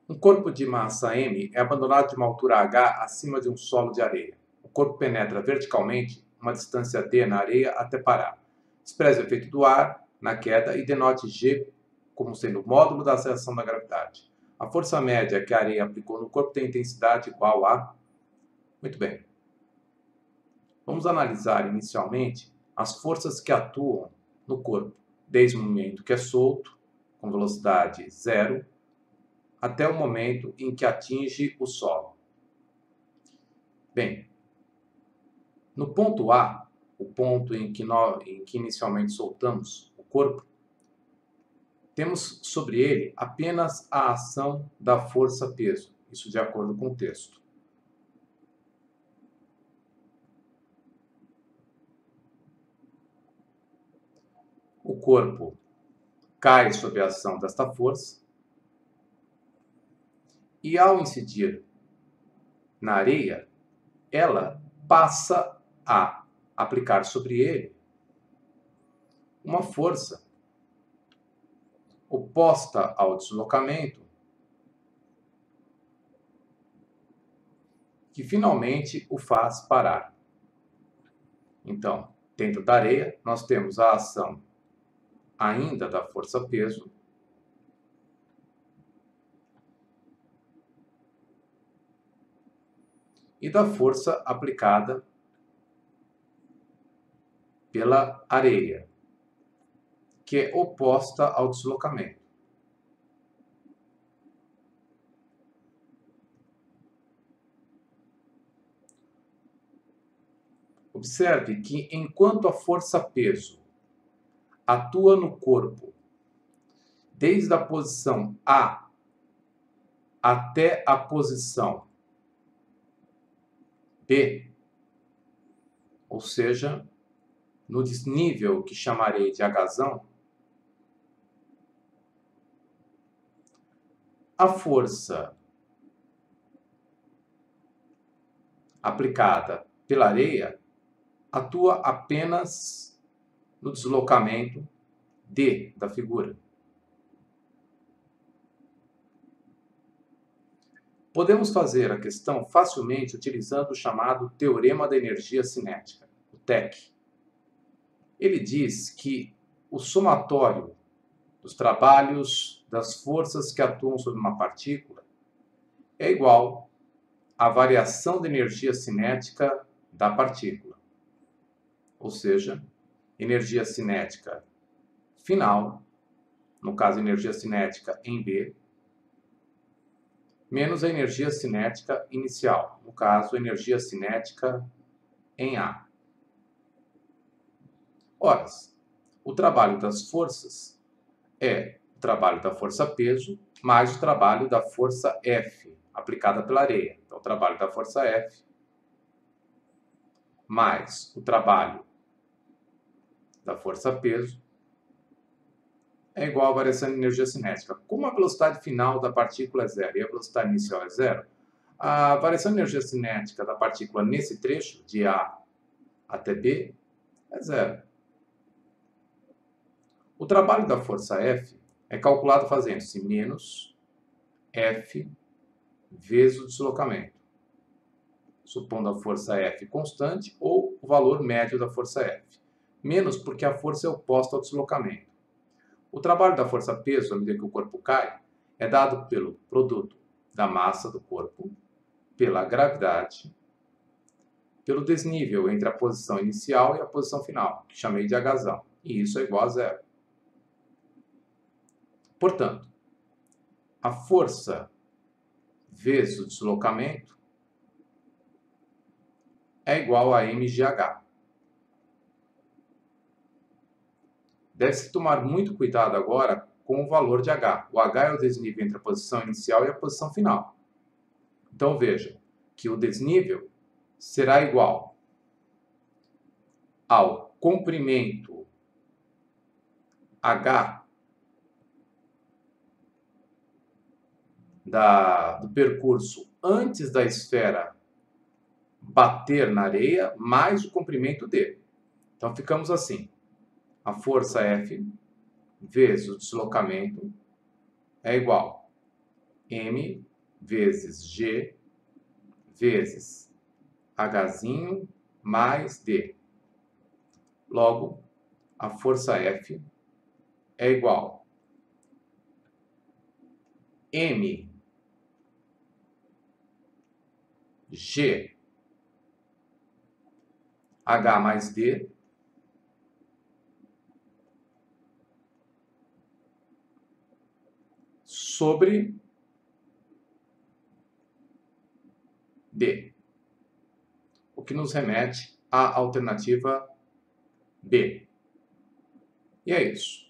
Um corpo de massa m é abandonado de uma altura h acima de um solo de areia. O corpo penetra verticalmente uma distância d na areia até parar. Expresse o efeito do ar na queda e denote g como sendo o módulo da ação da gravidade. A força média que a areia aplicou no corpo tem intensidade igual a... Muito bem. Vamos analisar inicialmente as forças que atuam no corpo, desde o momento que é solto, com velocidade zero, até o momento em que atinge o solo. Bem, no ponto A, o ponto em que inicialmente soltamos o corpo, temos sobre ele apenas a ação da força-peso, isso de acordo com o texto. O corpo cai sob a ação desta força e, ao incidir na areia, ela passa a aplicar sobre ele uma força oposta ao deslocamento, que finalmente o faz parar. Então, dentro da areia, nós temos a ação ainda da força-peso e da força aplicada pela areia, que é oposta ao deslocamento. Observe que enquanto a força-peso atua no corpo desde a posição A até a posição B, ou seja, no desnível que chamarei de Hzão, a força aplicada pela areia atua apenas no deslocamento D da figura. Podemos fazer a questão facilmente utilizando o chamado Teorema da Energia Cinética, o TEC. Ele diz que o somatório dos trabalhos das forças que atuam sobre uma partícula é igual à variação de energia cinética da partícula. Ou seja, energia cinética final, no caso energia cinética em B, menos a energia cinética inicial, no caso energia cinética em A. Ora, o trabalho das forças é o trabalho da força-peso mais o trabalho da força F, aplicada pela areia. Então, o trabalho da força F mais o trabalho da força-peso é igual à variação de energia cinética. Como a velocidade final da partícula é zero e a velocidade inicial é zero, a variação de energia cinética da partícula nesse trecho, de A até B, é zero. O trabalho da força F é calculado fazendo-se menos F vezes o deslocamento, supondo a força F constante ou o valor médio da força F. Menos porque a força é oposta ao deslocamento. O trabalho da força-peso, à medida que o corpo cai, é dado pelo produto da massa do corpo, pela gravidade, pelo desnível entre a posição inicial e a posição final, que chamei de Hzão, e isso é igual a zero. Portanto, a força vezes o deslocamento é igual a mgh. Deve-se tomar muito cuidado agora com o valor de h. O h é o desnível entre a posição inicial e a posição final. Então veja que o desnível será igual ao comprimento h do percurso antes da esfera bater na areia, mais o comprimento d. Então ficamos assim. A força F vezes o deslocamento é igual M vezes G vezes H mais D. Logo, a força F é igual M G H mais D sobre D, o que nos remete à alternativa B. E é isso.